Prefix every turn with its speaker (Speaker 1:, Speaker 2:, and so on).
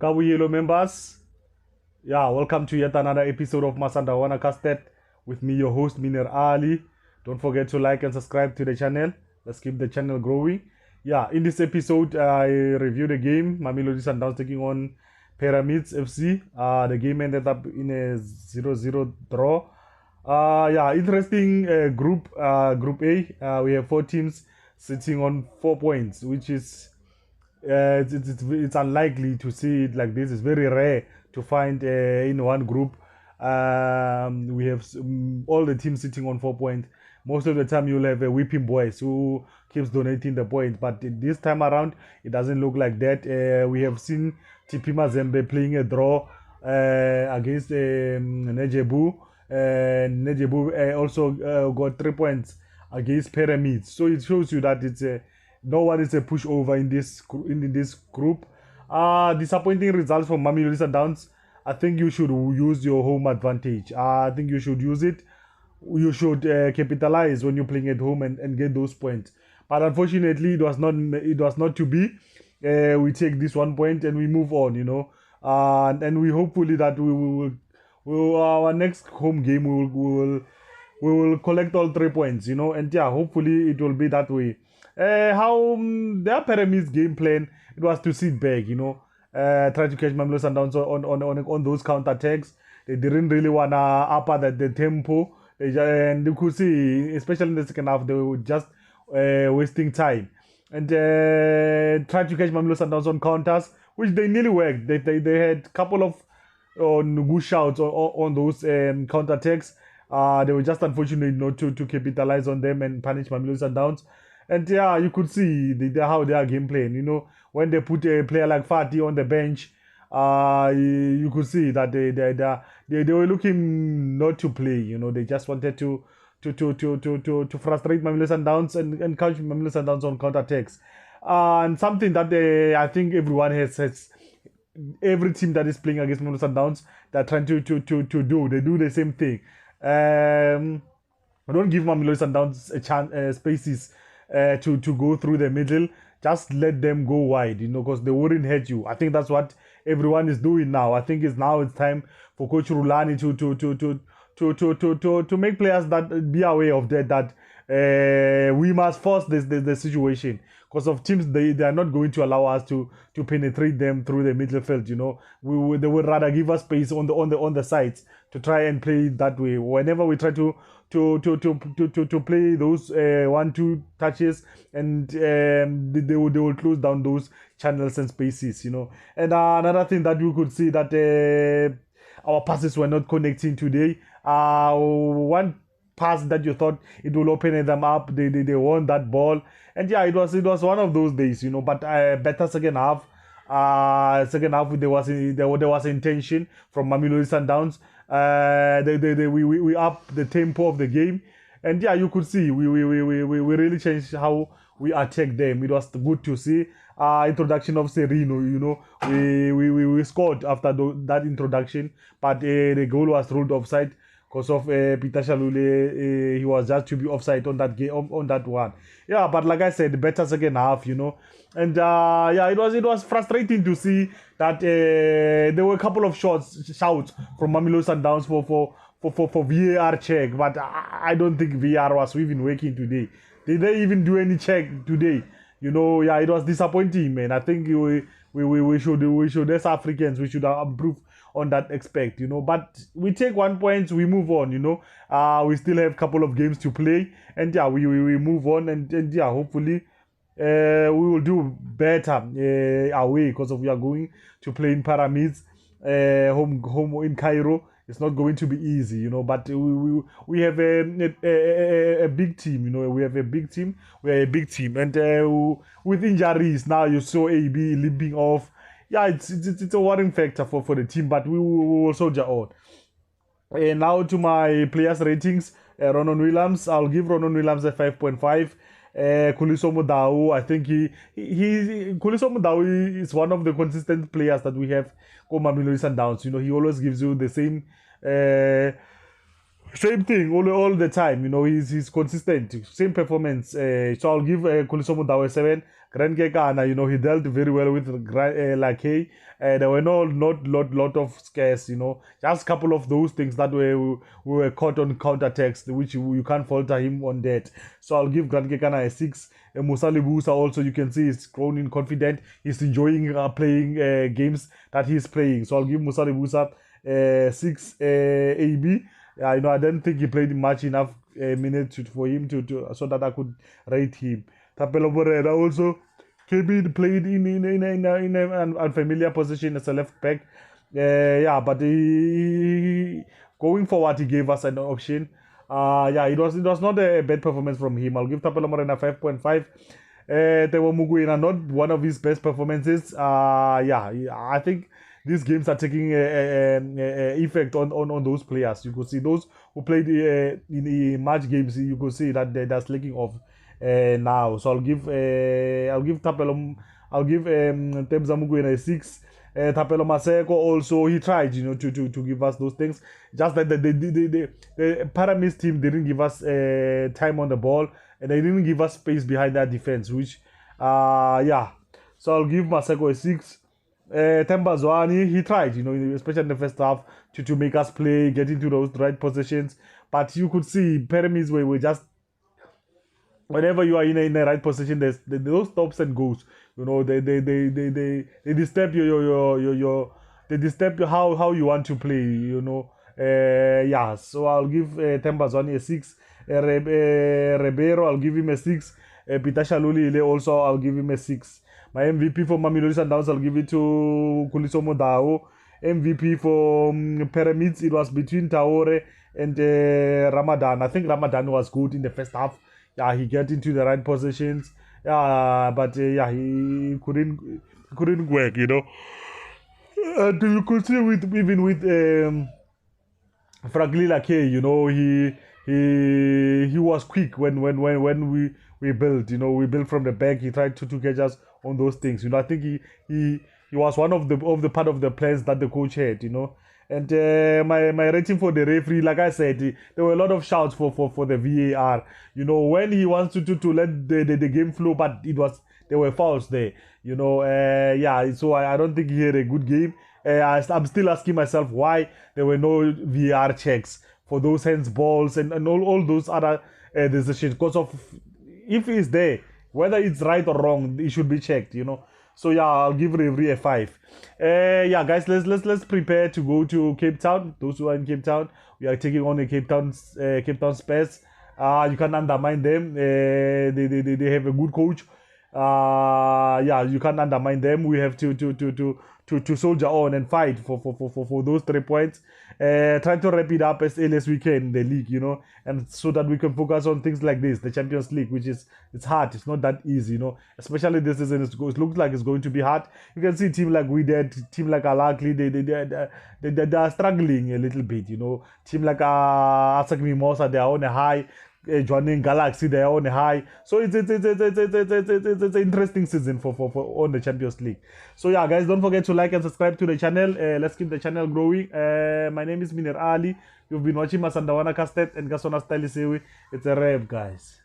Speaker 1: Kabuyelo members, welcome to yet another episode of Masandawana Custard with me, your host, Miner Ali. Don't forget to like and subscribe to the channel. Let's keep the channel growing. In this episode, I review the game. Mamelodi SUNDOWNS taking on Pyramids FC. The game ended up in a 0-0 draw. Interesting group A. We have 4 teams sitting on 4 points, which is it's unlikely to see it like this. It's very rare to find in one group we have all the teams sitting on 4 points. Most of the time you'll have a whipping boys who keeps donating the points, but this time around it doesn't look like that. We have seen TP Mazembe playing a draw against Nejebu. Nejebu also got 3 points against Pyramids, so it shows you that it's no one is a pushover in this group. Disappointing results from Mamelodi SUNDOWNS. I think you should use your home advantage. I think you should use it. You should capitalize when you're playing at home and get those points. But unfortunately, it was not to be. We take this 1 point and we move on. And we hopefully that we will our next home game we will collect all 3 points. And hopefully it will be that way. How their Pyramids game plan, it was to sit back, try to catch Mamelodi SUNDOWNS on those counter attacks. They didn't really wanna up at the tempo. And you could see, especially in the second half, they were just wasting time and try to catch Mamelodi SUNDOWNS on counters, which they nearly worked. They had a couple of good shouts on those counter attacks. They were just unfortunate not to capitalize on them and punish Mamelodi SUNDOWNS. And you could see how they are game playing. When they put a player like Fati on the bench, you could see that they were looking not to play. They just wanted to frustrate Mamelodi SUNDOWNS and catch Mamelodi SUNDOWNS on counter attacks. And something that I think everyone has every team that is playing against Mamelodi SUNDOWNS, they're trying to do. They do the same thing. Don't give Mamelodi SUNDOWNS a chance, spaces to go through the middle. Just let them go wide, because they wouldn't hurt you. I think that's what everyone is doing now. I think it's time for Coach Rulani to make players that be aware of that we must force the situation, because of teams they are not going to allow us to penetrate them through the midfield. They would rather give us space on the sides to try and play that way. Whenever we try to play those 1-2 touches, and they will close down those channels and spaces. And another thing that you could see that our passes were not connecting today. One pass that you thought it will open them up, they won that ball, and it was one of those days. But better second half. There was intention from Mamelodi SUNDOWNS. We up the tempo of the game, and you could see we really changed how we attack them. It was good to see. Introduction of Serino, we scored after that introduction, but the goal was ruled offside because of Peter Shalule. He was just to be offside on that game, on that one. But like I said, better second half, and it was frustrating to see that there were a couple of shouts from Mamelodi SUNDOWNS for VAR check, but I don't think VAR was even working today. Did they even do any check today? It was disappointing, man. I think we should as Africans, we should improve on that aspect, but we take 1 point, we move on. We still have a couple of games to play, and we move on, and hopefully we will do better away, because we are going to play in Pyramids, home in Cairo. It's not going to be easy, but we have a big team. We have a big team. We are a big team, and with injuries now, you saw AB limping off. It's a worrying factor for the team, but we will soldier on. Now to my players ratings. Ronan Williams, I'll give Ronan Williams a 5.5. Khuliso Mudau, I think Khuliso Mudau is one of the consistent players that we have for Mamelodi SUNDOWNS. He always gives you the same Same thing all the time. He's consistent. Same performance. So I'll give Kulisomo Dawe 7. Grand Kekana, he dealt very well with Lake. There were not lot of scares. Just a couple of those things that we were caught on counterattacks, which you can't falter him on that. So I'll give Grand Kekana a 6. Musa Libusa also, you can see he's grown in confident. He's enjoying playing games that he's playing. So I'll give Musa Libusa 6 AB. I don't think he played much enough minutes for him to so that I could rate him. Tapelo Borrera also came in, played in an unfamiliar position as a left back. But going forward, he gave us an option. It was not a bad performance from him. I'll give Tapelo Morena 5.5. Tewo Muguina, not one of his best performances. I think these games are taking effect on those players. You could see those who played in the match games. You could see that they're slacking off now. So I'll give Tapelo, I'll give Tebza Muguena a 6. Tapelo Maseko also, he tried to give us those things. Just that the Paramis team didn't give us time on the ball, and they didn't give us space behind that defense, which so I'll give Maseko a 6. Tembazwani, he tried, especially in the first half, to make us play, get into those right positions. But you could see Paramis were just, whenever you are in the right position, there's those stops and goes. They disturb they disturb how you want to play. So I'll give Tembazwani a 6. Ribeiro, I'll give him a 6. Peter Shaluli also, I'll give him a 6. My MVP for Mamelodi Sundowns, I'll give it to Kulisomo Dao. MVP for Pyramids, it was between Traore and Ramadan. I think Ramadan was good in the first half. He got into the right positions. But he couldn't work, And you could see even with Fraglila K, he was quick when we built. We built from the back. He tried to catch us on those things. I think he was one of the part of the plans that the coach had. And my rating for the referee, like I said, there were a lot of shouts for the VAR. When he wants to let the game flow, but there were fouls there. So I don't think he had a good game. I'm still asking myself why there were no VAR checks for those hands balls and all those other decisions. Because of if it's there, whether it's right or wrong, it should be checked. So I'll give referee a 5. Guys, let's prepare to go to Cape Town. Those who are in Cape Town, we are taking on the Cape Town Spurs. You can't undermine them. They have a good coach. You can't undermine them. We have to soldier on and fight for those 3 points. Try to wrap it up as early as we can in the league, and so that we can focus on things like this, the Champions League, which it's hard. It's not that easy, especially this season. It looks like it's going to be hard. You can see team like team like Alakli, they are struggling a little bit, Team like Asak Mimosa, they are on a high. Joining Galaxy, they are on a high. So it's an interesting season for on the Champions League. So guys, don't forget to like and subscribe to the channel. Let's keep the channel growing. My name is Miner Ali. You've been watching Masandawana Custard and Gasona Style Sewi. It's a rap, guys.